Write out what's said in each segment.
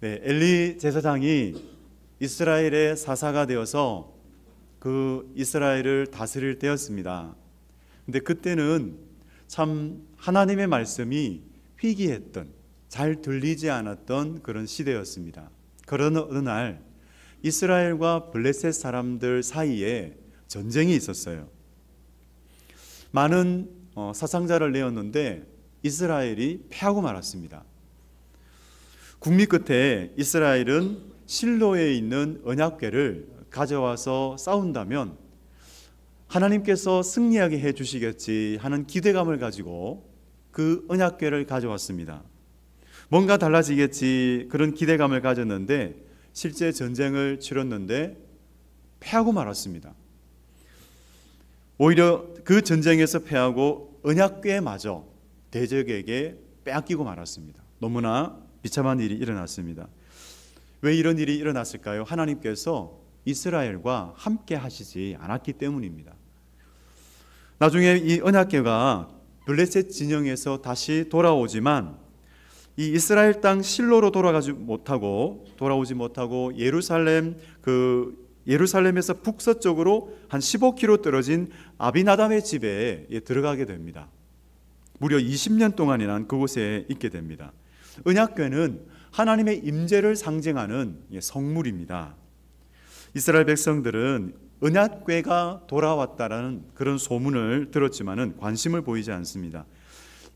네, 엘리 제사장이 이스라엘의 사사가 되어서 그 이스라엘을 다스릴 때였습니다. 근데 그때는 참 하나님의 말씀이 희귀했던, 잘 들리지 않았던 그런 시대였습니다. 그런 어느 날 이스라엘과 블레셋 사람들 사이에 전쟁이 있었어요. 많은 사상자를 내었는데 이스라엘이 패하고 말았습니다. 국리 끝에 이스라엘은 실로에 있는 언약궤를 가져와서 싸운다면 하나님께서 승리하게 해주시겠지 하는 기대감을 가지고 그 언약궤를 가져왔습니다. 뭔가 달라지겠지 그런 기대감을 가졌는데 실제 전쟁을 치렀는데 패하고 말았습니다. 오히려 그 전쟁에서 패하고 언약궤마저 대적에게 빼앗기고 말았습니다. 너무나 비참한 일이 일어났습니다. 왜 이런 일이 일어났을까요? 하나님께서 이스라엘과 함께 하시지 않았기 때문입니다. 나중에 이 언약궤가 블레셋 진영에서 다시 돌아오지만 이 이스라엘 땅 실로로 돌아오지 못하고 예루살렘에서 북서쪽으로 한 15km 떨어진 아비나답의 집에 들어가게 됩니다. 무려 20년 동안이나 그곳에 있게 됩니다. 언약궤는 하나님의 임재를 상징하는 성물입니다. 이스라엘 백성들은 언약궤가 돌아왔다라는 그런 소문을 들었지만은 관심을 보이지 않습니다.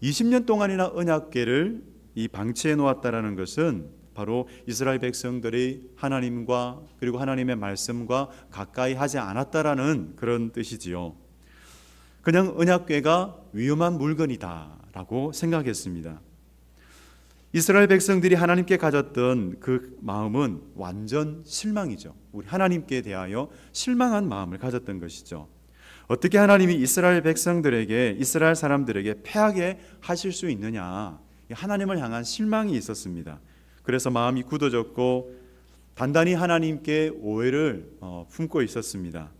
20년 동안이나 언약궤를 이 방치해 놓았다라는 것은 바로 이스라엘 백성들이 하나님과 그리고 하나님의 말씀과 가까이 하지 않았다라는 그런 뜻이지요. 그냥 언약궤가 위험한 물건이다라고 생각했습니다. 이스라엘 백성들이 하나님께 가졌던 그 마음은 완전 실망이죠. 우리 하나님께 대하여 실망한 마음을 가졌던 것이죠. 어떻게 하나님이 이스라엘 백성들에게, 이스라엘 사람들에게 패하게 하실 수 있느냐, 하나님을 향한 실망이 있었습니다. 그래서 마음이 굳어졌고 단단히 하나님께 오해를 품고 있었습니다.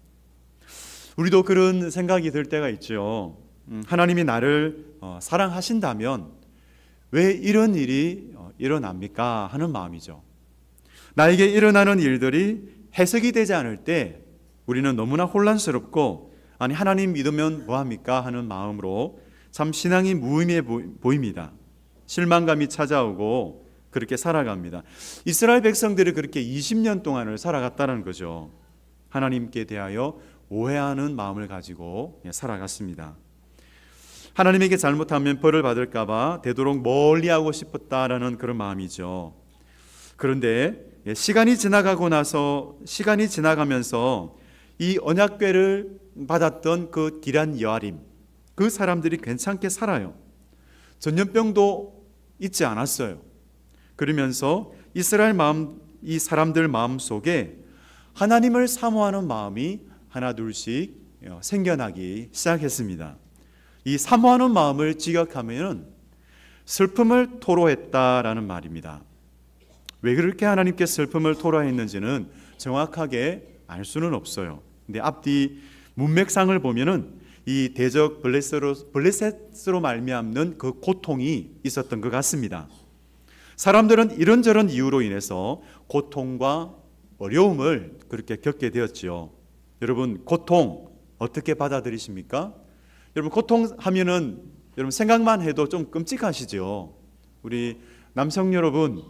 우리도 그런 생각이 들 때가 있죠. 하나님이 나를 사랑하신다면 왜 이런 일이 일어납니까? 하는 마음이죠. 나에게 일어나는 일들이 해석이 되지 않을 때 우리는 너무나 혼란스럽고 아니 하나님 믿으면 뭐합니까? 하는 마음으로 참 신앙이 무의미해 보입니다. 실망감이 찾아오고 그렇게 살아갑니다. 이스라엘 백성들이 그렇게 20년 동안을 살아갔다는 거죠. 하나님께 대하여 오해하는 마음을 가지고 살아갔습니다. 하나님에게 잘못하면 벌을 받을까 봐 되도록 멀리하고 싶었다라는 그런 마음이죠. 그런데 시간이 지나가면서 이 언약궤를 받았던 그 기란 여아림, 그 사람들이 괜찮게 살아요. 전염병도 있지 않았어요. 그러면서 이 사람들 마음 속에 하나님을 사모하는 마음이 하나 둘씩 생겨나기 시작했습니다. 이 사모하는 마음을 직역하면 슬픔을 토로했다라는 말입니다. 왜 그렇게 하나님께 슬픔을 토로했는지는 정확하게 알 수는 없어요. 근데 앞뒤 문맥상을 보면은 이 대적 블레셋으로 말미암는 그 고통이 있었던 것 같습니다. 사람들은 이런저런 이유로 인해서 고통과 어려움을 그렇게 겪게 되었지요. 여러분 고통 어떻게 받아들이십니까? 여러분 고통하면은 여러분 생각만 해도 좀 끔찍하시죠. 우리 남성 여러분,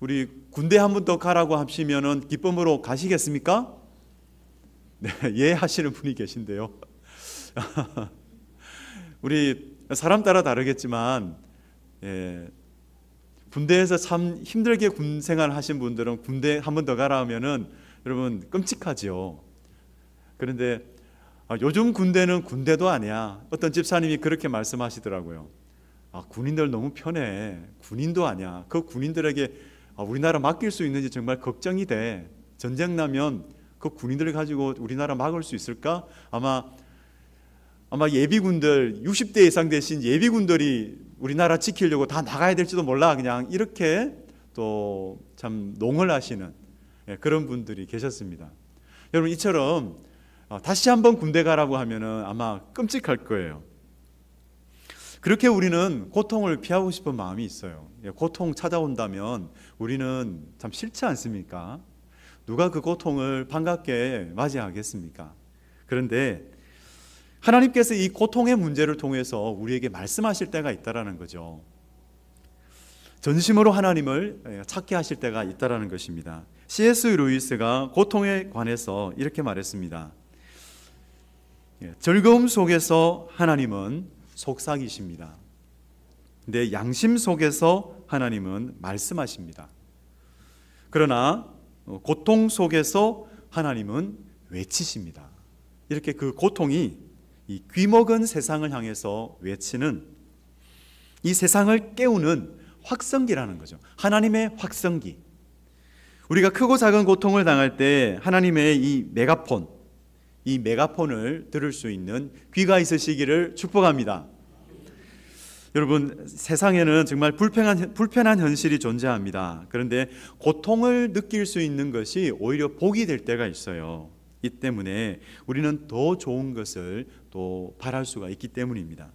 우리 군대 한 번 더 가라고 하시면은 기쁨으로 가시겠습니까? 네, 예 하시는 분이 계신데요. 우리 사람 따라 다르겠지만 군대에서 참 힘들게 군 생활 하신 분들은 군대 한 번 더 가라 하면은 여러분 끔찍하죠. 그런데 요즘 군대는 군대도 아니야. 어떤 집사님이 그렇게 말씀하시더라고요. 군인들 너무 편해. 군인도 아니야. 그 군인들에게 우리나라 맡길 수 있는지 정말 걱정이 돼. 전쟁 나면 그 군인들을 가지고 우리나라 막을 수 있을까? 아마 예비군들 60대 이상 되신 예비군들이 우리나라 지키려고 다 나가야 될지도 몰라. 그냥 이렇게 또 참 농을 하시는 그런 분들이 계셨습니다. 여러분 이처럼 다시 한번 군대 가라고 하면은 아마 끔찍할 거예요. 그렇게 우리는 고통을 피하고 싶은 마음이 있어요. 고통 찾아온다면 우리는 참 싫지 않습니까? 누가 그 고통을 반갑게 맞이하겠습니까? 그런데 하나님께서 이 고통의 문제를 통해서 우리에게 말씀하실 때가 있다라는 거죠. 전심으로 하나님을 찾게 하실 때가 있다라는 것입니다. C.S. 루이스가 고통에 관해서 이렇게 말했습니다. 즐거움 속에서 하나님은 속삭이십니다. 내 양심 속에서 하나님은 말씀하십니다. 그러나 고통 속에서 하나님은 외치십니다. 이렇게 그 고통이 이 귀먹은 세상을 향해서 외치는, 이 세상을 깨우는 확성기라는 거죠. 하나님의 확성기. 우리가 크고 작은 고통을 당할 때 하나님의 이 메가폰을 들을 수 있는 귀가 있으시기를 축복합니다. 여러분, 세상에는 정말 불편한 현실이 존재합니다. 그런데 고통을 느낄 수 있는 것이 오히려 복이 될 때가 있어요. 이 때문에 우리는 더 좋은 것을 또 바랄 수가 있기 때문입니다.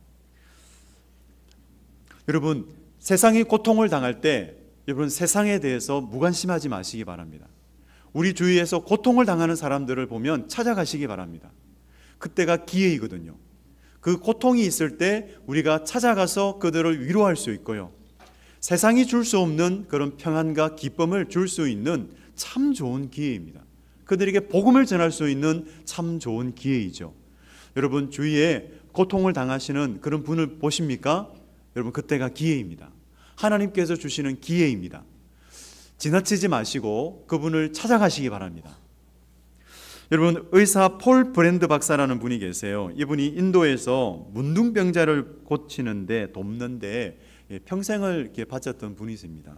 여러분, 세상이 고통을 당할 때 여러분, 세상에 대해서 무관심하지 마시기 바랍니다. 우리 주위에서 고통을 당하는 사람들을 보면 찾아가시기 바랍니다. 그때가 기회이거든요. 그 고통이 있을 때 우리가 찾아가서 그들을 위로할 수 있고요, 세상이 줄 수 없는 그런 평안과 기쁨을 줄 수 있는 참 좋은 기회입니다. 그들에게 복음을 전할 수 있는 참 좋은 기회이죠. 여러분, 주위에 고통을 당하시는 그런 분을 보십니까? 여러분, 그때가 기회입니다. 하나님께서 주시는 기회입니다. 지나치지 마시고 그분을 찾아가시기 바랍니다. 여러분, 의사 폴 브랜드 박사라는 분이 계세요. 이분이 인도에서 문둥병자를 고치는데, 돕는데 평생을 이렇게 바쳤던 분이십니다.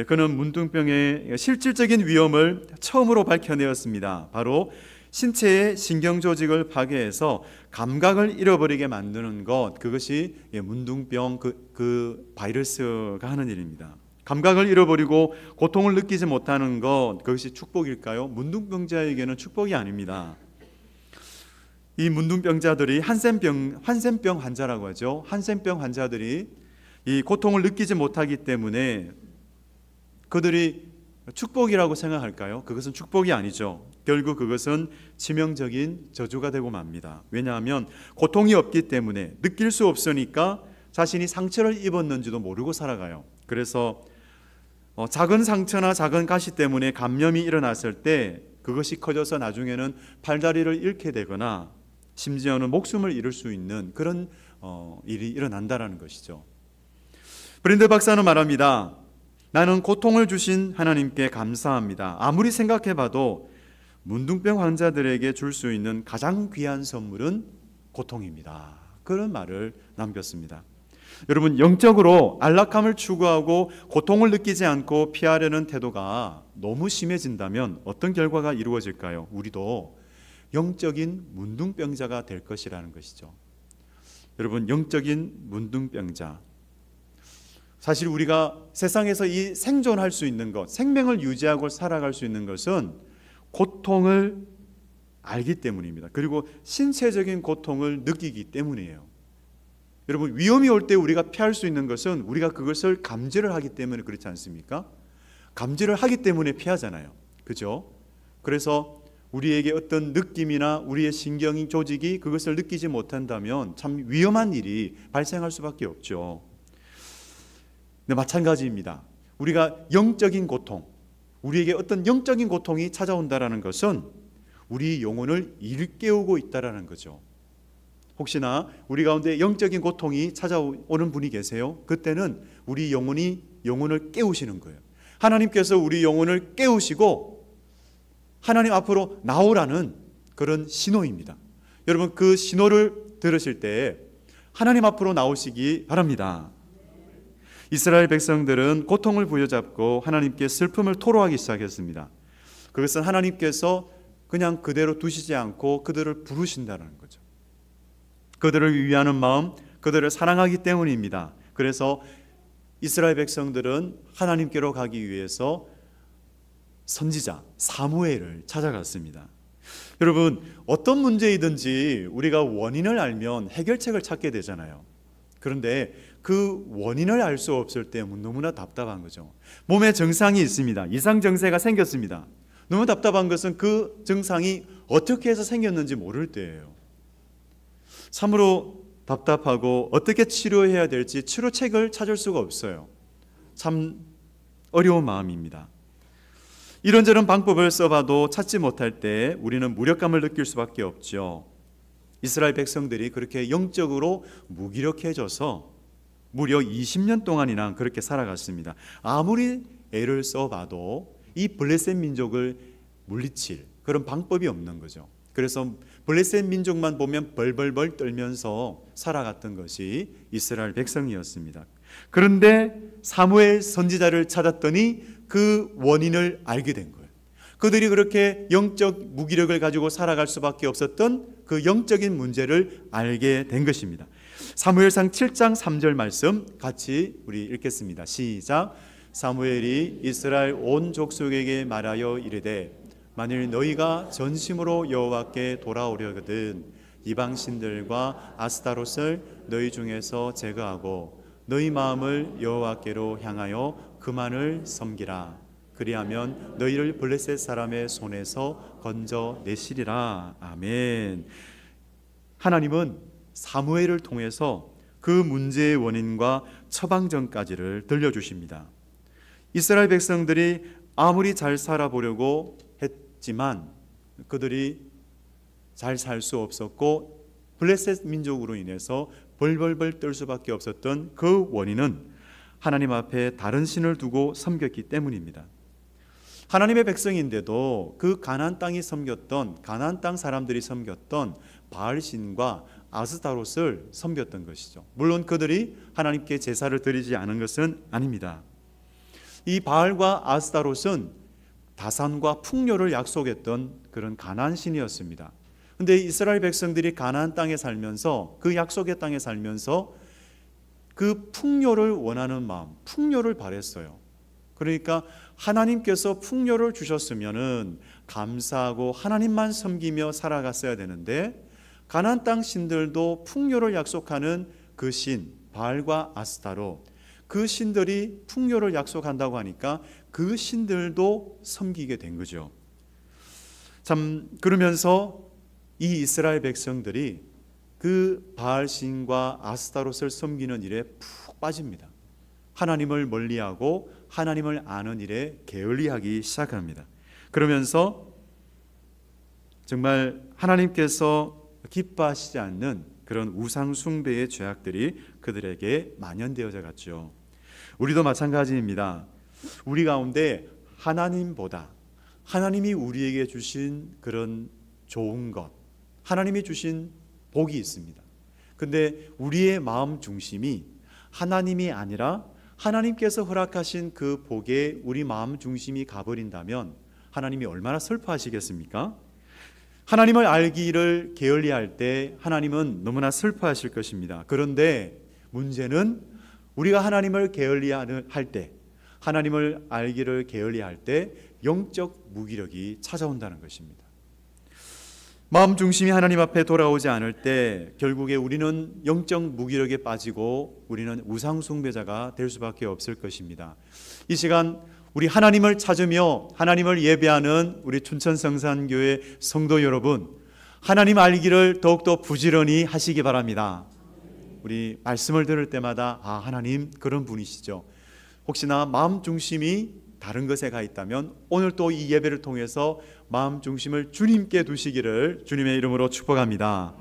그는 문둥병의 실질적인 위험을 처음으로 밝혀내었습니다. 바로 신체의 신경조직을 파괴해서 감각을 잃어버리게 만드는 것, 그것이 문둥병 그 바이러스가 하는 일입니다. 감각을 잃어버리고 고통을 느끼지 못하는 것, 그것이 축복일까요? 문둥병자에게는 축복이 아닙니다. 이 문둥병자들이 한센병 환자라고 하죠. 한센병 환자들이 이 고통을 느끼지 못하기 때문에 그들이 축복이라고 생각할까요? 그것은 축복이 아니죠. 결국 그것은 치명적인 저주가 되고 맙니다. 왜냐하면 고통이 없기 때문에, 느낄 수 없으니까 자신이 상처를 입었는지도 모르고 살아가요. 그래서 작은 상처나 작은 가시 때문에 감염이 일어났을 때 그것이 커져서 나중에는 팔다리를 잃게 되거나 심지어는 목숨을 잃을 수 있는 그런 일이 일어난다는 것이죠. 브랜드 박사는 말합니다. 나는 고통을 주신 하나님께 감사합니다. 아무리 생각해봐도 문둥병 환자들에게 줄 수 있는 가장 귀한 선물은 고통입니다. 그런 말을 남겼습니다. 여러분, 영적으로 안락함을 추구하고 고통을 느끼지 않고 피하려는 태도가 너무 심해진다면 어떤 결과가 이루어질까요? 우리도 영적인 문둥병자가 될 것이라는 것이죠. 여러분, 영적인 문둥병자, 사실 우리가 세상에서 이 생존할 수 있는 것, 생명을 유지하고 살아갈 수 있는 것은 고통을 알기 때문입니다. 그리고 신체적인 고통을 느끼기 때문이에요. 여러분, 위험이 올 때 우리가 피할 수 있는 것은 우리가 그것을 감지를 하기 때문에 그렇지 않습니까? 감지를 하기 때문에 피하잖아요. 그죠? 그래서 우리에게 어떤 느낌이나 우리의 신경 조직이 그것을 느끼지 못한다면 참 위험한 일이 발생할 수밖에 없죠. 네, 마찬가지입니다. 우리가 영적인 고통, 우리에게 어떤 영적인 고통이 찾아온다라는 것은 우리 영혼을 일깨우고 있다라는 거죠. 혹시나 우리 가운데 영적인 고통이 찾아오는 분이 계세요? 그때는 우리 영혼을 깨우시는 거예요. 하나님께서 우리 영혼을 깨우시고 하나님 앞으로 나오라는 그런 신호입니다. 여러분, 그 신호를 들으실 때 하나님 앞으로 나오시기 바랍니다. 이스라엘 백성들은 고통을 부여잡고 하나님께 슬픔을 토로하기 시작했습니다. 그것은 하나님께서 그냥 그대로 두시지 않고 그들을 부르신다는 거죠. 그들을 위하는 마음, 그들을 사랑하기 때문입니다. 그래서 이스라엘 백성들은 하나님께로 가기 위해서 선지자 사무엘을 찾아갔습니다. 여러분, 어떤 문제이든지 우리가 원인을 알면 해결책을 찾게 되잖아요. 그런데 그 원인을 알 수 없을 때 너무나 답답한 거죠. 몸에 증상이 있습니다. 이상 증세가 생겼습니다. 너무 답답한 것은 그 증상이 어떻게 해서 생겼는지 모를 때예요. 참으로 답답하고 어떻게 치료해야 될지 치료책을 찾을 수가 없어요. 참 어려운 마음입니다. 이런저런 방법을 써봐도 찾지 못할 때 우리는 무력감을 느낄 수밖에 없죠. 이스라엘 백성들이 그렇게 영적으로 무기력해져서 무려 20년 동안이나 그렇게 살아갔습니다. 아무리 애를 써봐도 이 블레셋 민족을 물리칠 그런 방법이 없는 거죠. 그래서 블레셋 민족만 보면 벌벌벌 떨면서 살아갔던 것이 이스라엘 백성이었습니다. 그런데 사무엘 선지자를 찾았더니 그 원인을 알게 된 거예요. 그들이 그렇게 영적 무기력을 가지고 살아갈 수밖에 없었던 그 영적인 문제를 알게 된 것입니다. 사무엘상 7장 3절 말씀 같이 우리 읽겠습니다. 시작. 사무엘이 이스라엘 온 족속에게 말하여 이르되 만일 너희가 전심으로 여호와께 돌아오려거든 이방 신들과 아스타롯을 너희 중에서 제거하고 너희 마음을 여호와께로 향하여 그만을 섬기라. 그리하면 너희를 블레셋 사람의 손에서 건져내시리라. 아멘. 하나님은 사무엘을 통해서 그 문제의 원인과 처방전까지를 들려주십니다. 이스라엘 백성들이 아무리 잘 살아보려고 했지만 그들이 잘 살 수 없었고 블레셋 민족으로 인해서 벌벌벌 떨 수밖에 없었던 그 원인은 하나님 앞에 다른 신을 두고 섬겼기 때문입니다. 하나님의 백성인데도 그 가나안 땅이 섬겼던 가나안 땅 사람들이 섬겼던 바알신과 아스타롯을 섬겼던 것이죠. 물론 그들이 하나님께 제사를 드리지 않은 것은 아닙니다. 이 바알과 아스타롯은 다산과 풍요를 약속했던 그런 가나안 신이었습니다. 그런데 이스라엘 백성들이 가나안 땅에 살면서 그 약속의 땅에 살면서 그 풍요를 원하는 마음, 풍요를 바랬어요. 그러니까 하나님께서 풍요를 주셨으면은 감사하고 하나님만 섬기며 살아갔어야 되는데 가나안 땅 신들도 풍요를 약속하는 그 신 바알과 아스타롯, 그 신들이 풍요를 약속한다고 하니까 그 신들도 섬기게 된 거죠. 참 그러면서 이 이스라엘 백성들이 그 바알 신과 아스타롯을 섬기는 일에 푹 빠집니다. 하나님을 멀리하고 하나님을 아는 일에 게을리하기 시작합니다. 그러면서 정말 하나님께서 기뻐하시지 않는 그런 우상 숭배의 죄악들이 그들에게 만연되어져 갔죠. 우리도 마찬가지입니다. 우리 가운데 하나님보다 하나님이 우리에게 주신 그런 좋은 것, 하나님이 주신 복이 있습니다. 근데 우리의 마음 중심이 하나님이 아니라 하나님께서 허락하신 그 복에 우리 마음 중심이 가버린다면 하나님이 얼마나 슬퍼하시겠습니까? 하나님을 알기를 게을리할 때 하나님은 너무나 슬퍼하실 것입니다. 그런데 문제는 우리가 하나님을 게을리할 때, 하나님을 알기를 게을리할 때 영적 무기력이 찾아온다는 것입니다. 마음 중심이 하나님 앞에 돌아오지 않을 때 결국에 우리는 영적 무기력에 빠지고 우리는 우상 숭배자가 될 수밖에 없을 것입니다. 이 시간 우리 하나님을 찾으며 하나님을 예배하는 우리 춘천성산교회 성도 여러분, 하나님 알기를 더욱더 부지런히 하시기 바랍니다. 우리 말씀을 들을 때마다 하나님 그런 분이시죠. 혹시나 마음 중심이 다른 것에 가 있다면 오늘 또 이 예배를 통해서 마음 중심을 주님께 두시기를 주님의 이름으로 축복합니다.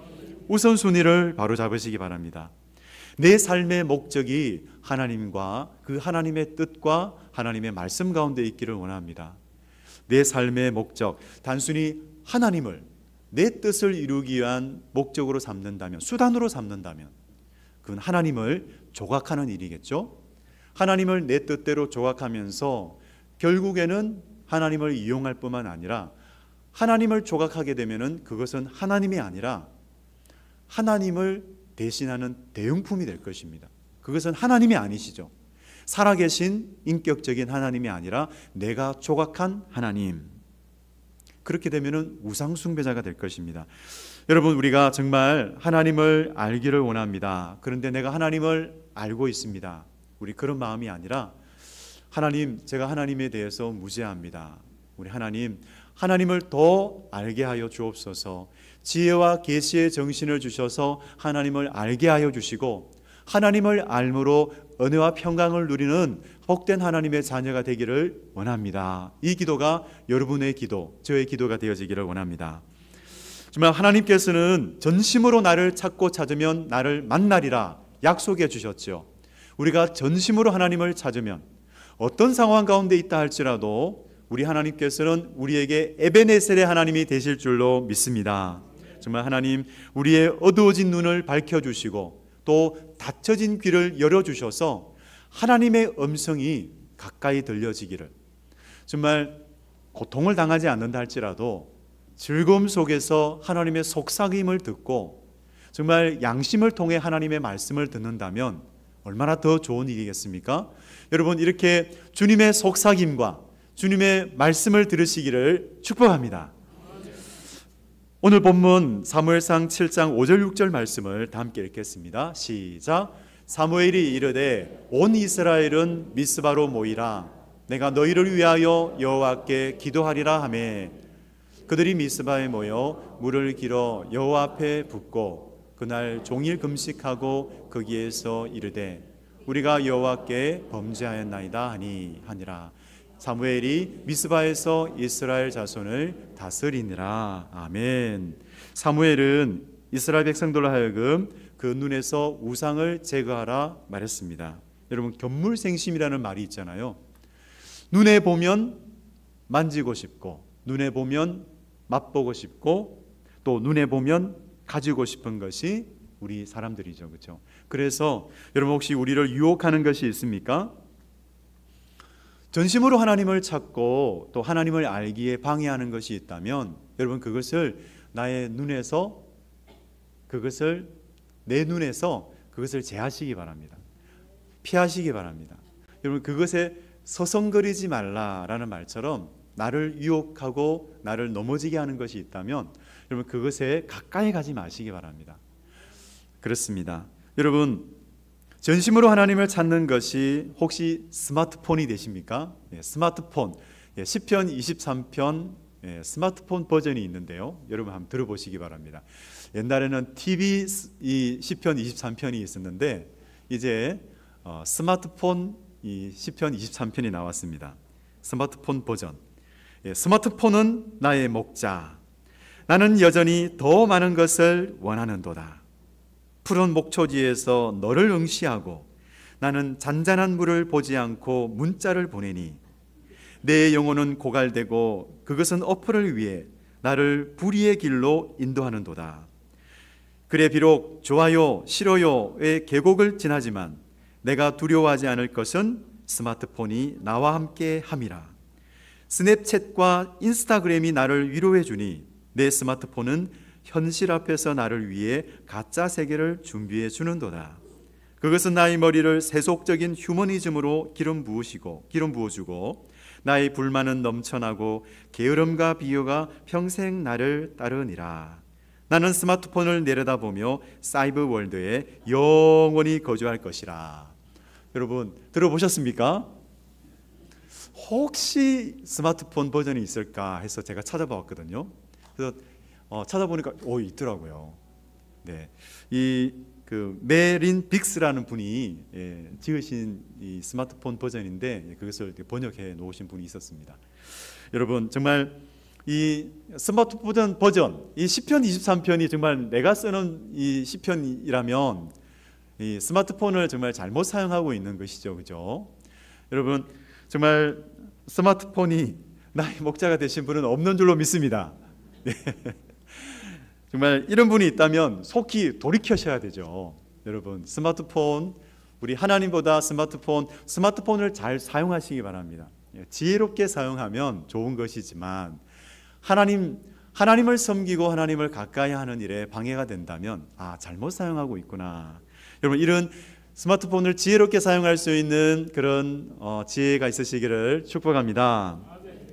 우선순위를 바로 잡으시기 바랍니다. 내 삶의 목적이 하나님과 그 하나님의 뜻과 하나님의 말씀 가운데 있기를 원합니다. 내 삶의 목적, 단순히 하나님을 내 뜻을 이루기 위한 목적으로 삼는다면, 수단으로 삼는다면 그건 하나님을 조각하는 일이겠죠. 하나님을 내 뜻대로 조각하면서 결국에는 하나님을 이용할 뿐만 아니라 하나님을 조각하게 되면은 그것은 하나님이 아니라 하나님을 대신하는 대용품이 될 것입니다. 그것은 하나님이 아니시죠. 살아계신 인격적인 하나님이 아니라 내가 조각한 하나님. 그렇게 되면은 우상 숭배자가 될 것입니다. 여러분, 우리가 정말 하나님을 알기를 원합니다. 그런데 내가 하나님을 알고 있습니다. 우리 그런 마음이 아니라 하나님, 제가 하나님에 대해서 무죄합니다. 우리 하나님, 하나님을 더 알게 하여 주옵소서. 지혜와 계시의 정신을 주셔서 하나님을 알게 하여 주시고 하나님을 알므로 은혜와 평강을 누리는 복된 하나님의 자녀가 되기를 원합니다. 이 기도가 여러분의 기도, 저의 기도가 되어지기를 원합니다. 정말 하나님께서는 전심으로 나를 찾고 찾으면 나를 만나리라 약속해 주셨죠. 우리가 전심으로 하나님을 찾으면 어떤 상황 가운데 있다 할지라도 우리 하나님께서는 우리에게 에베네셀의 하나님이 되실 줄로 믿습니다. 정말 하나님, 우리의 어두워진 눈을 밝혀주시고 또 닫혀진 귀를 열어주셔서 하나님의 음성이 가까이 들려지기를, 정말 고통을 당하지 않는다 할지라도 즐거움 속에서 하나님의 속삭임을 듣고 정말 양심을 통해 하나님의 말씀을 듣는다면 얼마나 더 좋은 일이겠습니까? 여러분, 이렇게 주님의 속삭임과 주님의 말씀을 들으시기를 축복합니다. 오늘 본문 사무엘상 7장 5절 6절 말씀을 다 함께 읽겠습니다. 시작. 사무엘이 이르되 온 이스라엘은 미스바로 모이라. 내가 너희를 위하여 여호와께 기도하리라 하매 그들이 미스바에 모여 물을 길어 여호와 앞에 붓고 그날 종일 금식하고 거기에서 이르되 우리가 여호와께 범죄하였나이다 하니라. 사무엘이 미스바에서 이스라엘 자손을 다스리니라. 아멘. 사무엘은 이스라엘 백성들로 하여금 그 눈에서 우상을 제거하라 말했습니다. 여러분, 견물생심이라는 말이 있잖아요. 눈에 보면 만지고 싶고, 눈에 보면 맛보고 싶고, 또 눈에 보면 가지고 싶은 것이 우리 사람들이죠, 그렇죠? 그래서 여러분, 혹시 우리를 유혹하는 것이 있습니까? 전심으로 하나님을 찾고 또 하나님을 알기에 방해하는 것이 있다면 여러분, 그것을 나의 눈에서, 내 눈에서 그것을 제하시기 바랍니다. 피하시기 바랍니다. 여러분, 그것에 서성거리지 말라라는 말처럼 나를 유혹하고 나를 넘어지게 하는 것이 있다면 여러분, 그것에 가까이 가지 마시기 바랍니다. 그렇습니다. 여러분, 전심으로 하나님을 찾는 것이 혹시 스마트폰이 되십니까? 스마트폰, 시편 23편 스마트폰 버전이 있는데요. 여러분 한번 들어보시기 바랍니다. 옛날에는 TV 이 시편 23편이 있었는데 이제 스마트폰 이 시편 23편이 나왔습니다. 스마트폰 버전. 스마트폰은 나의 목자. 나는 여전히 더 많은 것을 원하는도다. 푸른 목초지에서 너를 응시하고 나는 잔잔한 물을 보지 않고 문자를 보내니 내 영혼은 고갈되고 그것은 어플을 위해 나를 불의의 길로 인도하는도다. 그래 비록 좋아요 싫어요의 계곡을 지나지만 내가 두려워하지 않을 것은 스마트폰이 나와 함께 함이라. 스냅챗과 인스타그램이 나를 위로해 주니 내 스마트폰은 현실 앞에서 나를 위해 가짜 세계를 준비해 주는도다. 그것은 나의 머리를 세속적인 휴머니즘으로 기름 부어주고 나의 불만은 넘쳐나고 게으름과 비교가 평생 나를 따르니라. 나는 스마트폰을 내려다보며 사이버 월드에 영원히 거주할 것이라. 여러분, 들어보셨습니까? 혹시 스마트폰 버전이 있을까 해서 제가 찾아봤거든요. 그래서 찾아보니까 있더라고요. 네, 그 메린 빅스라는 분이 지으신 이 스마트폰 버전인데 그것을 번역해 놓으신 분이 있었습니다. 여러분, 정말 이 스마트폰 버전, 이 시편 23편이 정말 내가 쓰는 이 시편이라면 이 스마트폰을 정말 잘못 사용하고 있는 것이죠, 그죠? 여러분, 정말 스마트폰이 나의 목자가 되신 분은 없는 줄로 믿습니다. 네. 정말 이런 분이 있다면 속히 돌이켜셔야 되죠. 여러분, 스마트폰, 우리 하나님보다 스마트폰을 잘 사용하시기 바랍니다. 지혜롭게 사용하면 좋은 것이지만 하나님을 섬기고 하나님을 가까이 하는 일에 방해가 된다면 잘못 사용하고 있구나. 여러분, 이런 스마트폰을 지혜롭게 사용할 수 있는 그런 지혜가 있으시기를 축복합니다.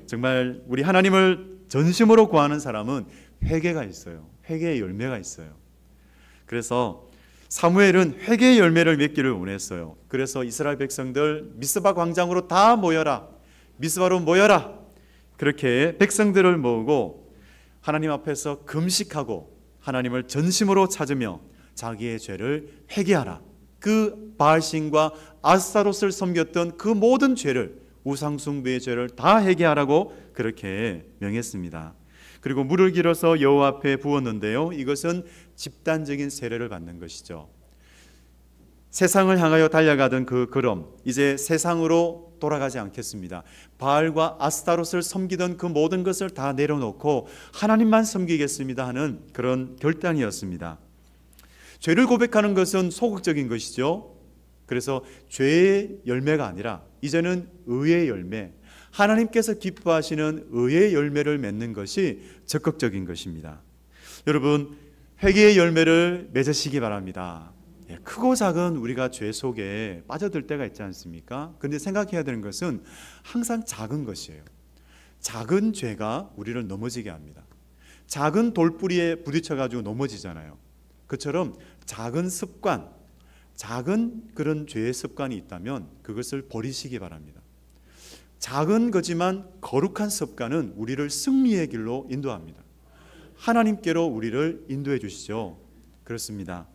정말 우리 하나님을 전심으로 구하는 사람은 회개가 있어요. 회개의 열매가 있어요. 그래서 사무엘은 회개의 열매를 맺기를 원했어요. 그래서 이스라엘 백성들 미스바 광장으로 다 모여라, 미스바로 모여라, 그렇게 백성들을 모으고 하나님 앞에서 금식하고 하나님을 전심으로 찾으며 자기의 죄를 회개하라. 그 바알신과 아스타롯을 섬겼던 그 모든 죄를, 우상숭배의 죄를 다 회개하라고 그렇게 명했습니다. 그리고 물을 길어서 여호와 앞에 부었는데요, 이것은 집단적인 세례를 받는 것이죠. 세상을 향하여 달려가던 그 걸음, 이제 세상으로 돌아가지 않겠습니다. 바알과 아스타롯을 섬기던 그 모든 것을 다 내려놓고 하나님만 섬기겠습니다 하는 그런 결단이었습니다. 죄를 고백하는 것은 소극적인 것이죠. 그래서 죄의 열매가 아니라 이제는 의의 열매, 하나님께서 기뻐하시는 의의 열매를 맺는 것이 적극적인 것입니다. 여러분, 회개의 열매를 맺으시기 바랍니다. 크고 작은 우리가 죄 속에 빠져들 때가 있지 않습니까? 그런데 생각해야 되는 것은 항상 작은 것이에요. 작은 죄가 우리를 넘어지게 합니다. 작은 돌뿌리에 부딪혀가지고 넘어지잖아요. 그처럼 작은 습관, 작은 그런 죄의 습관이 있다면 그것을 버리시기 바랍니다. 작은 거지만 거룩한 습관은 우리를 승리의 길로 인도합니다. 하나님께로 우리를 인도해 주시죠. 그렇습니다.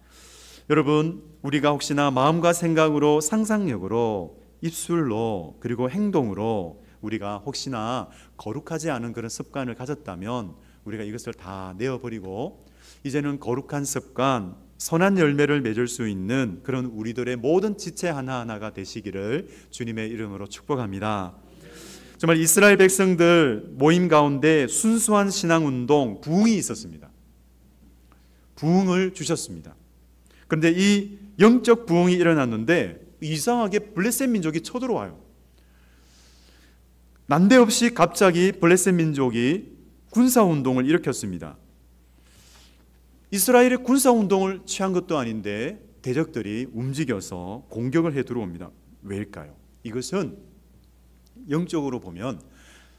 여러분, 우리가 혹시나 마음과 생각으로, 상상력으로, 입술로, 그리고 행동으로 우리가 혹시나 거룩하지 않은 그런 습관을 가졌다면 우리가 이것을 다 내어버리고 이제는 거룩한 습관, 선한 열매를 맺을 수 있는 그런 우리들의 모든 지체 하나하나가 되시기를 주님의 이름으로 축복합니다. 정말 이스라엘 백성들 모임 가운데 순수한 신앙운동, 부흥이 있었습니다. 부흥을 주셨습니다. 그런데 이 영적 부흥이 일어났는데 이상하게 블레셋 민족이 쳐들어와요. 난데없이 갑자기 블레셋 민족이 군사운동을 일으켰습니다. 이스라엘의 군사운동을 취한 것도 아닌데 대적들이 움직여서 공격을 해 들어옵니다. 왜일까요? 이것은 영적으로 보면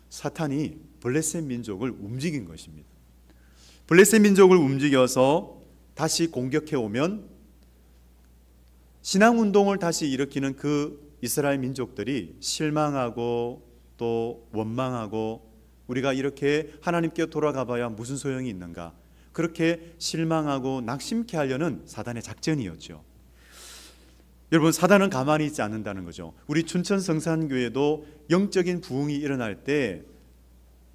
사탄이 블레셋 민족을 움직인 것입니다. 블레셋 민족을 움직여서 다시 공격해 오면 신앙운동을 다시 일으키는 그 이스라엘 민족들이 실망하고 또 원망하고 우리가 이렇게 하나님께 돌아가 봐야 무슨 소용이 있는가, 그렇게 실망하고 낙심케 하려는 사단의 작전이었죠. 여러분, 사단은 가만히 있지 않는다는 거죠. 우리 춘천성산교회도 영적인 부흥이 일어날 때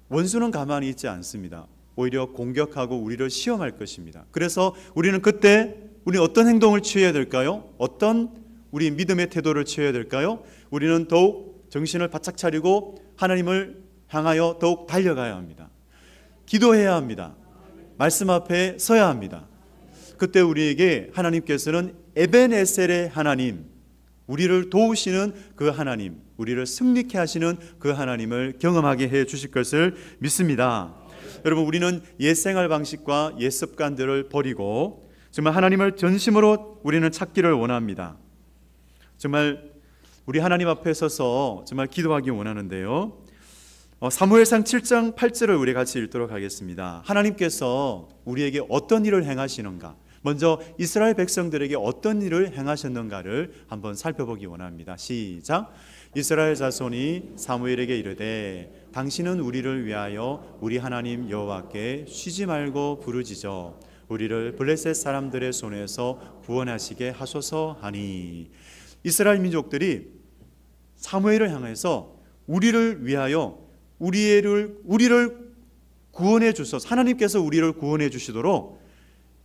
원수는 가만히 있지 않습니다. 오히려 공격하고 우리를 시험할 것입니다. 그래서 우리는 그때 우리 어떤 행동을 취해야 될까요? 어떤 우리 믿음의 태도를 취해야 될까요? 우리는 더욱 정신을 바짝 차리고 하나님을 향하여 더욱 달려가야 합니다. 기도해야 합니다. 말씀 앞에 서야 합니다. 그때 우리에게 하나님께서는 에벤에셀의 하나님, 우리를 도우시는 그 하나님, 우리를 승리케 하시는 그 하나님을 경험하게 해 주실 것을 믿습니다. 여러분, 우리는 옛 생활 방식과 옛 습관들을 버리고 정말 하나님을 전심으로 우리는 찾기를 원합니다. 정말 우리 하나님 앞에 서서 정말 기도하기 원하는데요, 사무엘상 7장 8절을 우리 같이 읽도록 하겠습니다. 하나님께서 우리에게 어떤 일을 행하시는가, 먼저 이스라엘 백성들에게 어떤 일을 행하셨는가를 한번 살펴보기 원합니다. 시작. 이스라엘 자손이 사무엘에게 이르되 당신은 우리를 위하여 우리 하나님 여호와께 쉬지 말고 부르짖어 우리를 블레셋 사람들의 손에서 구원하시게 하소서 하니. 이스라엘 민족들이 사무엘을 향해서 우리를 위하여 우리를 구원해 주소서, 하나님께서 우리를 구원해 주시도록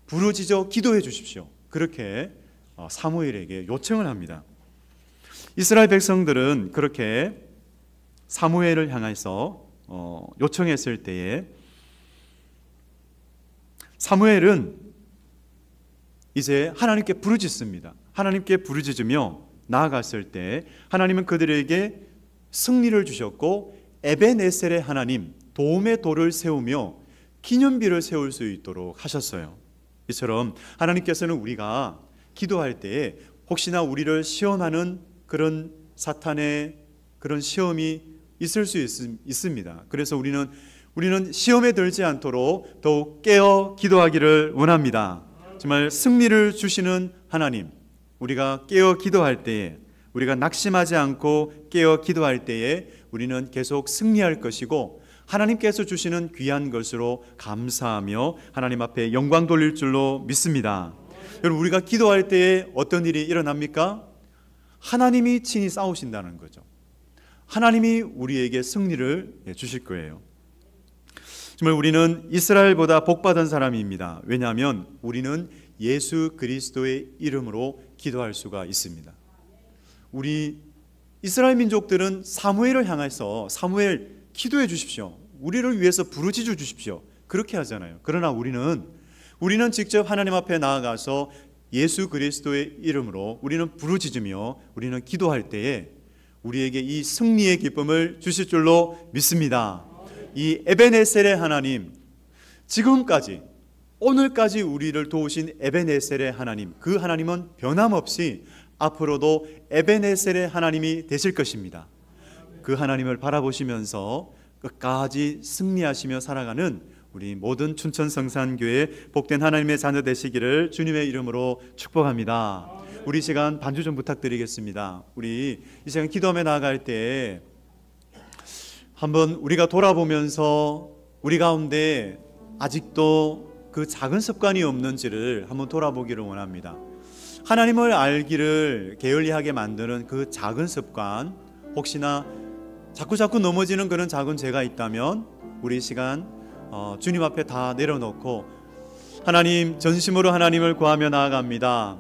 부르짖어 기도해 주십시오. 그렇게 사무엘에게 요청을 합니다. 이스라엘 백성들은 그렇게 사무엘을 향해서 요청했을 때에 사무엘은 이제 하나님께 부르짖습니다. 하나님께 부르짖으며 나아갔을 때 하나님은 그들에게 승리를 주셨고 에벤에셀의 하나님, 도움의 돌을 세우며 기념비를 세울 수 있도록 하셨어요. 이처럼 하나님께서는 우리가 기도할 때에 혹시나 우리를 시험하는 그런 사탄의 그런 시험이 있을 수 있습니다. 그래서 우리는 시험에 들지 않도록 더욱 깨어 기도하기를 원합니다. 정말 승리를 주시는 하나님, 우리가 깨어 기도할 때에, 우리가 낙심하지 않고 깨어 기도할 때에 우리는 계속 승리할 것이고, 하나님께서 주시는 귀한 것으로 감사하며 하나님 앞에 영광 돌릴 줄로 믿습니다. 여러분, 우리가 기도할 때에 어떤 일이 일어납니까? 하나님이 친히 싸우신다는 거죠. 하나님이 우리에게 승리를 주실 거예요. 정말 우리는 이스라엘보다 복받은 사람입니다. 왜냐하면 우리는 예수 그리스도의 이름으로 기도할 수가 있습니다. 우리 이스라엘 민족들은 사무엘을 향해서 사무엘 기도해 주십시오, 우리를 위해서 부르짖어 주십시오, 그렇게 하잖아요. 그러나 우리는 직접 하나님 앞에 나아가서 예수 그리스도의 이름으로 우리는 부르짖으며 우리는 기도할 때에 우리에게 이 승리의 기쁨을 주실 줄로 믿습니다. 이 에베네셀의 하나님, 지금까지 오늘까지 우리를 도우신 에베네셀의 하나님, 그 하나님은 변함없이 앞으로도 에베네셀의 하나님이 되실 것입니다. 그 하나님을 바라보시면서 끝까지 승리하시며 살아가는 우리 모든 춘천성산교회 복된 하나님의 자녀 되시기를 주님의 이름으로 축복합니다. 우리 시간 반주 좀 부탁드리겠습니다. 우리 이 시간 기도하며 나아갈 때 한번 우리가 돌아보면서 우리 가운데 아직도 그 작은 습관이 없는지를 한번 돌아보기를 원합니다. 하나님을 알기를 게을리하게 만드는 그 작은 습관, 혹시나 자꾸 넘어지는 그런 작은 죄가 있다면 우리 시간 주님 앞에 다 내려놓고 하나님, 전심으로 하나님을 구하며 나아갑니다.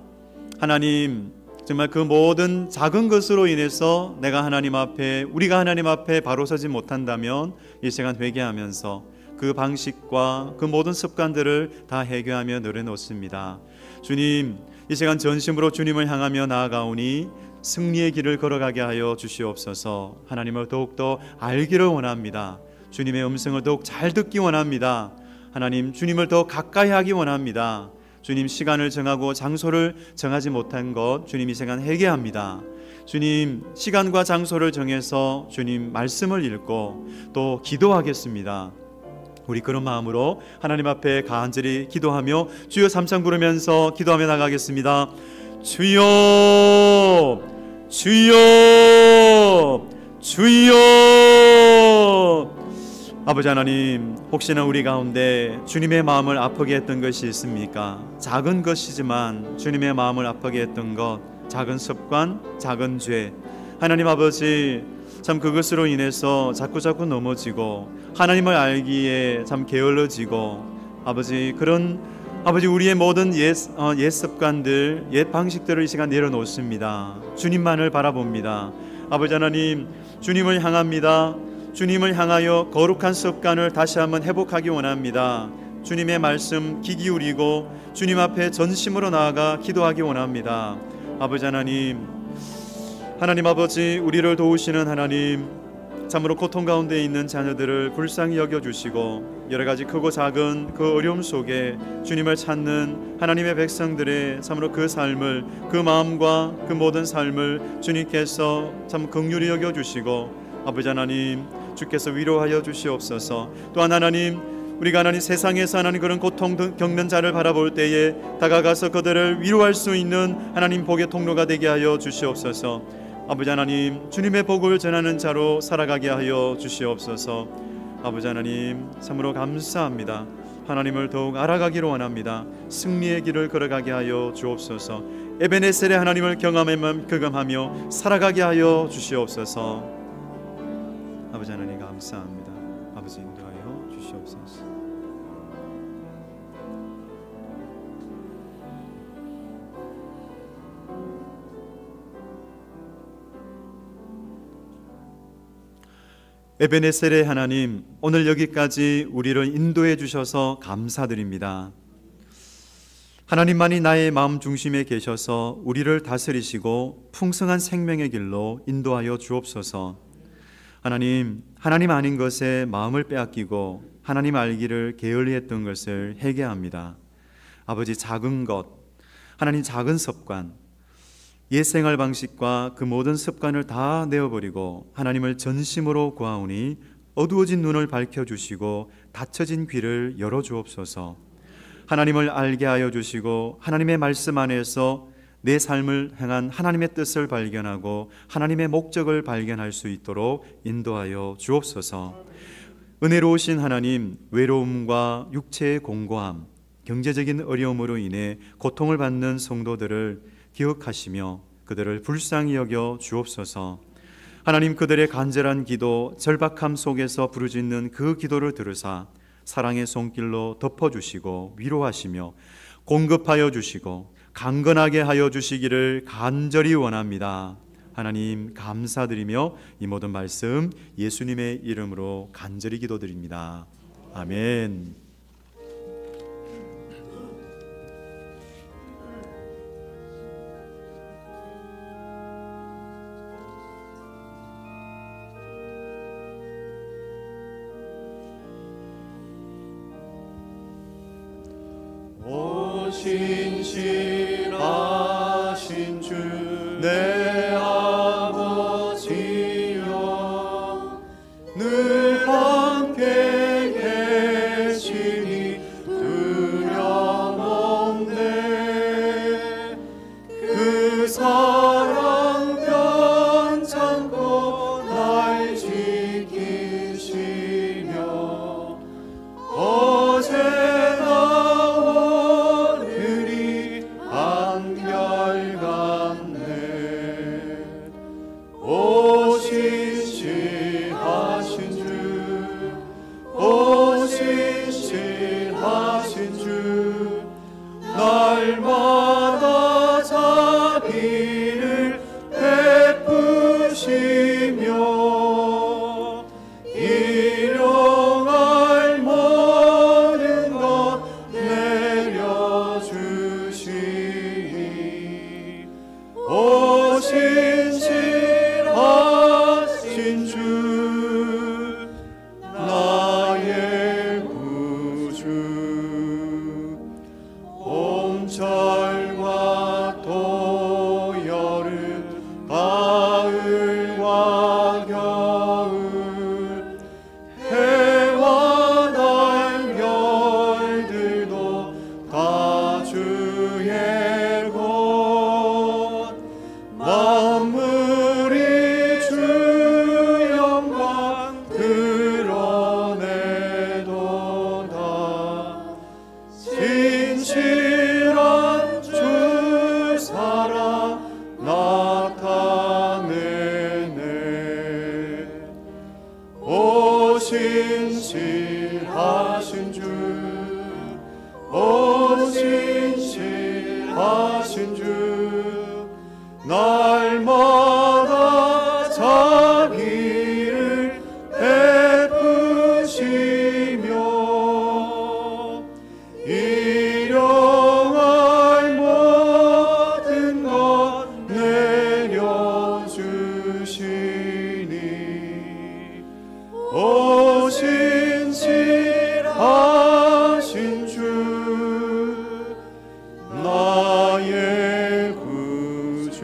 하나님, 정말 그 모든 작은 것으로 인해서 내가 하나님 앞에, 우리가 하나님 앞에 바로 서지 못한다면 이 시간 회개하면서 그 방식과 그 모든 습관들을 다 해결하며 내려놓습니다. 주님, 이 시간 전심으로 주님을 향하며 나아가오니 승리의 길을 걸어가게 하여 주시옵소서. 하나님을 더욱더 알기를 원합니다. 주님의 음성을 더욱 잘 듣기 원합니다. 하나님, 주님을 더 가까이 하기 원합니다. 주님, 시간을 정하고 장소를 정하지 못한 것 주님 이 시간 회개합니다. 주님, 시간과 장소를 정해서 주님 말씀을 읽고 또 기도하겠습니다. 우리 그런 마음으로 하나님 앞에 간절히 기도하며 주여 삼창 부르면서 기도하며 나가겠습니다. 주여, 주여, 주여. 아버지 하나님, 혹시나 우리 가운데 주님의 마음을 아프게 했던 것이 있습니까? 작은 것이지만 주님의 마음을 아프게 했던 것, 작은 습관, 작은 죄, 하나님 아버지, 참 그것으로 인해서 자꾸 넘어지고 하나님을 알기에 참 게을러지고, 아버지, 그런 아버지 우리의 모든 옛 습관들, 옛 방식들을 이 시간 내려놓습니다. 주님만을 바라봅니다. 아버지 하나님, 주님을 향합니다. 주님을 향하여 거룩한 습관을 다시 한번 회복하기 원합니다. 주님의 말씀 귀 기울이고 주님 앞에 전심으로 나아가 기도하기 원합니다. 아버지 하나님, 하나님 아버지, 우리를 도우시는 하나님, 참으로 고통 가운데 있는 자녀들을 불쌍히 여겨주시고 여러 가지 크고 작은 그 어려움 속에 주님을 찾는 하나님의 백성들의 참으로 그 삶을, 그 마음과 그 모든 삶을 주님께서 참 긍휼히 여겨주시고, 아버지 하나님, 주께서 위로하여 주시옵소서. 또한 하나님, 우리가 하나님 세상에서 하나님 그런 고통 겪는 자를 바라볼 때에 다가가서 그들을 위로할 수 있는 하나님 복의 통로가 되게 하여 주시옵소서. 아버지 하나님, 주님의 복을 전하는 자로 살아가게 하여 주시옵소서. 아버지 하나님, 참으로 감사합니다. 하나님을 더욱 알아가기를 원합니다. 승리의 길을 걸어가게 하여 주옵소서. 에베네셀의 하나님을 경험하며 살아가게 하여 주시옵소서. 아버지 하나님 감사합니다. 아버지 인도하여 주시옵소서. 에베네셀의 하나님, 오늘 여기까지 우리를 인도해 주셔서 감사드립니다. 하나님만이 나의 마음 중심에 계셔서 우리를 다스리시고 풍성한 생명의 길로 인도하여 주옵소서. 하나님, 하나님 아닌 것에 마음을 빼앗기고 하나님 알기를 게을리했던 것을 회개합니다. 아버지, 작은 것, 하나님 작은 습관, 옛 생활 방식과 그 모든 습관을 다 내어버리고 하나님을 전심으로 구하오니 어두워진 눈을 밝혀주시고 닫혀진 귀를 열어주옵소서. 하나님을 알게 하여 주시고 하나님의 말씀 안에서 내 삶을 행한 하나님의 뜻을 발견하고 하나님의 목적을 발견할 수 있도록 인도하여 주옵소서. 은혜로우신 하나님, 외로움과 육체의 공고함, 경제적인 어려움으로 인해 고통을 받는 성도들을 기억하시며 그들을 불쌍히 여겨 주옵소서. 하나님, 그들의 간절한 기도, 절박함 속에서 부르짖는 그 기도를 들으사 사랑의 손길로 덮어주시고 위로하시며 공급하여 주시고 강건하게 하여 주시기를 간절히 원합니다. 하나님, 감사드리며 이 모든 말씀 예수님의 이름으로 간절히 기도드립니다. 아멘. 신실하신 주 내 아버지여, 늘 함께 계시니 두려움없네. 그 사랑 변찮고 날 지키시며 어제나 오늘이 한결같네. 오 신실하신 주, 오 신실하신 주, 날마다 자비를 베푸시며 일용할 모든 것 내려주시니 오 신실하신 주, 나의 구주. 봄철과 또여름, 가을과 겨울, 해와 달 별들도 다 주의 것. 만물이 주 영광 드러내도다. 신실한 주 사랑 나타내네. 오 신실하신 주, 오 신실하신 주, 날마다 자비를 베푸시며 일용할 모든 것 내려주시니 오 신실하신 주, 나의 구주.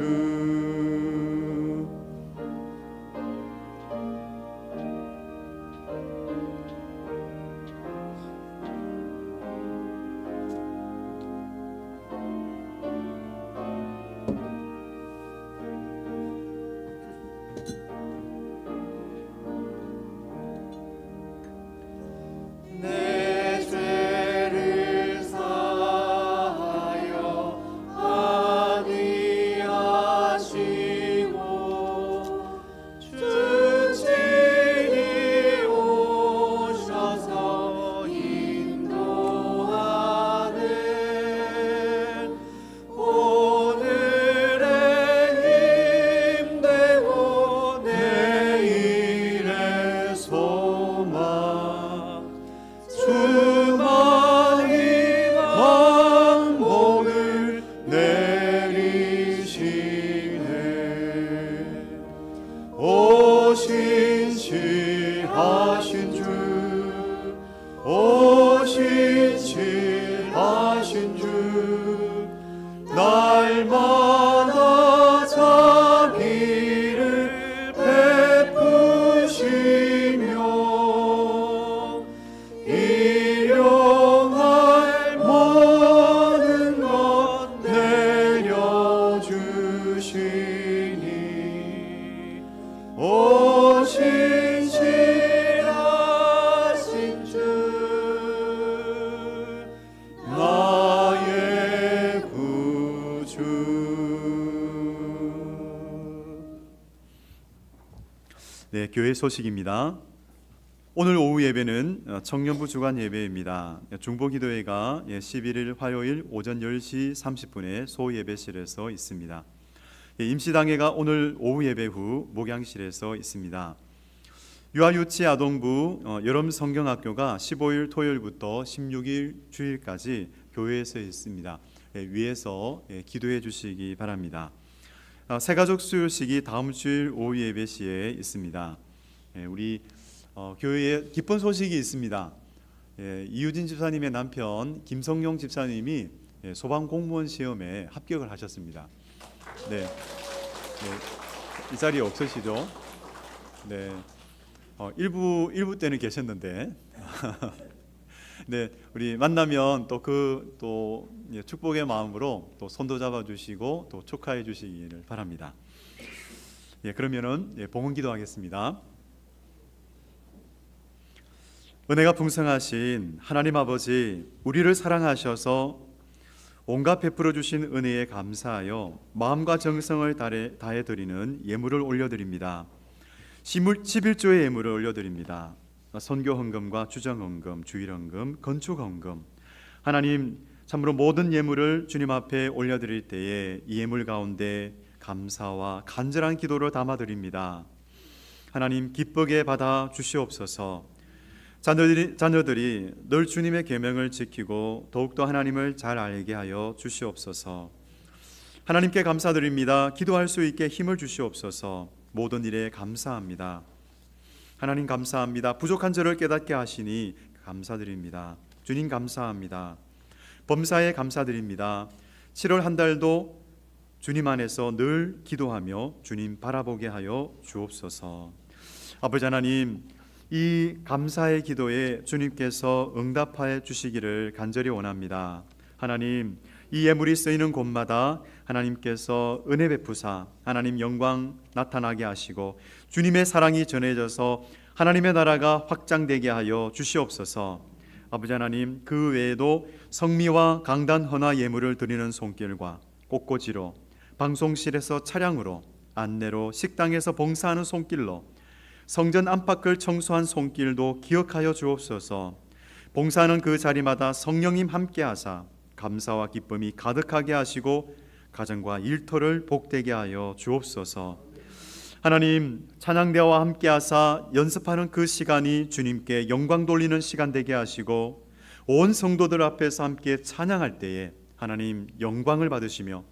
내 죄를 사하여 안위하시고 주 친히 오셔서 인도하네. 오늘의 힘되고 내일의 소망, 주만이 만복을 내리시네. 오 신실하신 주, 오 신실하신 주, 날마다 자비를 베푸시며 일용할 모든 네, 교회 소식입니다. 오늘 오후 예배는 청년부 주간 예배입니다. 중보기도회가 11일 화요일 오전 10시 30분에 소예배실에서 있습니다. 임시당회가 오늘 오후 예배 후 목양실에서 있습니다. 유아유치아동부 여름성경학교가 15일 토요일부터 16일 주일까지 교회에서 있습니다. 위에서 기도해 주시기 바랍니다. 새가족 수요식이 다음 주일 오후 예배 시에 있습니다. 우리 교회에 기쁜 소식이 있습니다. 이유진 집사님의 남편 김성용 집사님이 소방공무원 시험에 합격을 하셨습니다. 네, 이 자리에 없으시죠? 네, 일부 때는 계셨는데, 네, 우리 만나면 또 축복의 마음으로 또 손도 잡아주시고 또 축하해 주시기를 바랍니다. 그러면은 봉헌 기도하겠습니다. 은혜가 풍성하신 하나님 아버지, 우리를 사랑하셔서 온갖 베풀어 주신 은혜에 감사하여 마음과 정성을 다해 드리는 예물을 올려드립니다. 11조의 예물을 올려드립니다. 선교 헌금과 주정 헌금, 주일 헌금, 건축 헌금, 하나님 참으로 모든 예물을 주님 앞에 올려드릴 때에 이 예물 가운데 감사와 간절한 기도를 담아드립니다. 하나님 기쁘게 받아 주시옵소서. 자녀들이 늘 주님의 계명을 지키고 더욱더 하나님을 잘 알게 하여 주시옵소서. 하나님께 감사드립니다. 기도할 수 있게 힘을 주시옵소서. 모든 일에 감사합니다. 하나님 감사합니다. 부족한 저를 깨닫게 하시니 감사드립니다. 주님 감사합니다. 범사에 감사드립니다. 7월 한 달도 주님 안에서 늘 기도하며 주님 바라보게 하여 주옵소서. 아버지 하나님, 이 감사의 기도에 주님께서 응답하여 주시기를 간절히 원합니다. 하나님, 이 예물이 쓰이는 곳마다 하나님께서 은혜 베푸사 하나님 영광 나타나게 하시고 주님의 사랑이 전해져서 하나님의 나라가 확장되게 하여 주시옵소서. 아버지 하나님, 그 외에도 성미와 강단 헌화 예물을 드리는 손길과 꽃꽂이로, 방송실에서 차량으로, 안내로, 식당에서 봉사하는 손길로, 성전 안팎을 청소한 손길도 기억하여 주옵소서. 봉사하는 그 자리마다 성령님 함께하사 감사와 기쁨이 가득하게 하시고 가정과 일터를 복되게 하여 주옵소서. 하나님, 찬양대와 함께하사 연습하는 그 시간이 주님께 영광 돌리는 시간 되게 하시고 온 성도들 앞에서 함께 찬양할 때에 하나님 영광을 받으시며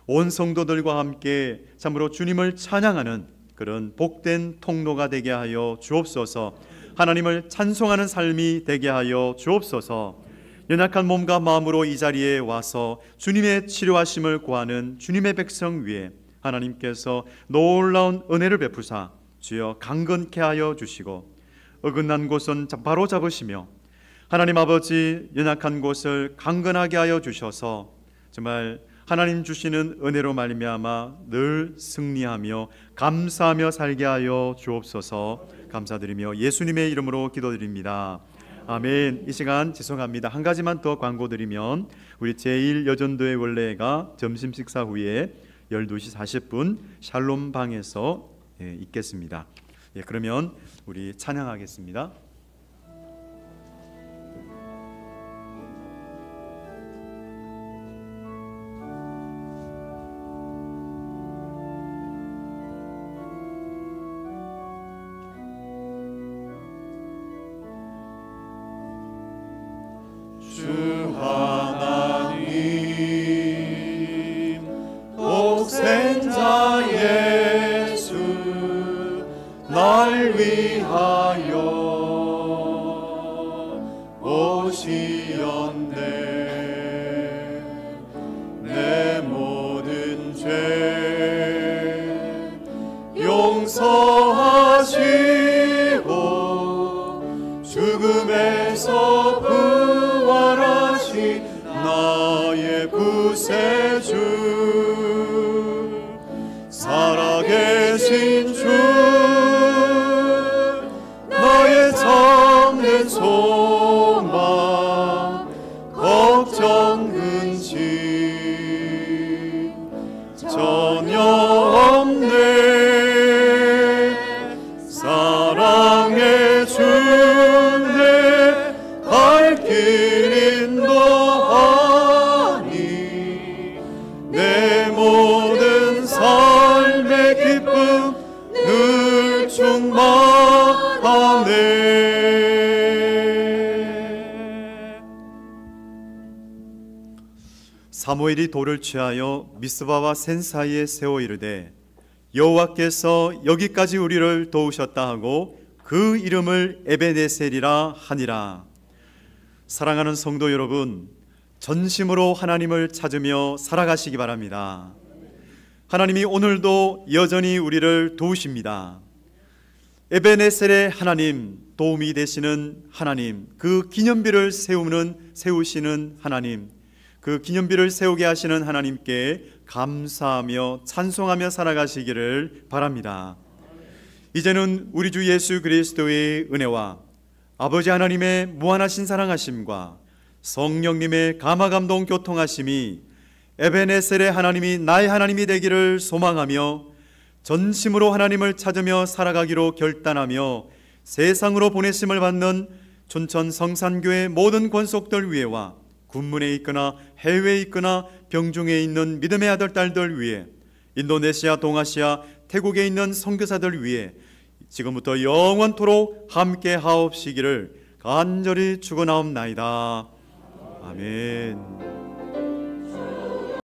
온 성도들과 함께 참으로 주님을 찬양하는 그런 복된 통로가 되게 하여 주옵소서. 하나님을 찬송하는 삶이 되게 하여 주옵소서. 연약한 몸과 마음으로 이 자리에 와서 주님의 치료하심을 구하는 주님의 백성 위에 하나님께서 놀라운 은혜를 베푸사 주여 강건케 하여 주시고 어긋난 곳은 바로 잡으시며 하나님 아버지 연약한 곳을 강건하게 하여 주셔서 정말 하나님 주시는 은혜로 말미암아 늘 승리하며 감사하며 살게 하여 주옵소서. 감사드리며 예수님의 이름으로 기도드립니다. 아멘. 이 시간 죄송합니다. 한 가지만 더 광고드리면 우리 제1여전도의 원래가 점심 식사 후에 12시 40분 샬롬 방에서 있겠습니다. 그러면 우리 찬양하겠습니다. 주 하나님 독생자 예수 날 위하여 오시었네. 내 모든 죄 용서하시고 죽음에서 부활하신 나의 구세주 살아계신 주 나의 참된 소망 걱정 근심 전혀 없네. 사무엘이 돌을 취하여 미스바와 센 사이에 세워 이르되 여호와께서 여기까지 우리를 도우셨다 하고 그 이름을 에베네셀이라 하니라. 사랑하는 성도 여러분, 전심으로 하나님을 찾으며 살아가시기 바랍니다. 하나님이 오늘도 여전히 우리를 도우십니다. 에베네셀의 하나님, 도움이 되시는 하나님, 그 기념비를 세우시는 하나님, 그 기념비를 세우게 하시는 하나님께 감사하며 찬송하며 살아가시기를 바랍니다. 이제는 우리 주 예수 그리스도의 은혜와 아버지 하나님의 무한하신 사랑하심과 성령님의 감화감동 교통하심이 에베네셀의 하나님이 나의 하나님이 되기를 소망하며 전심으로 하나님을 찾으며 살아가기로 결단하며 세상으로 보내심을 받는 춘천 성산교회 모든 권속들 위에와 군문에 있거나 해외에 있거나 병중에 있는 믿음의 아들 딸들 위에, 인도네시아, 동아시아, 태국에 있는 선교사들 위에 지금부터 영원토록 함께 하옵시기를 간절히 축원하옵나이다. 아멘.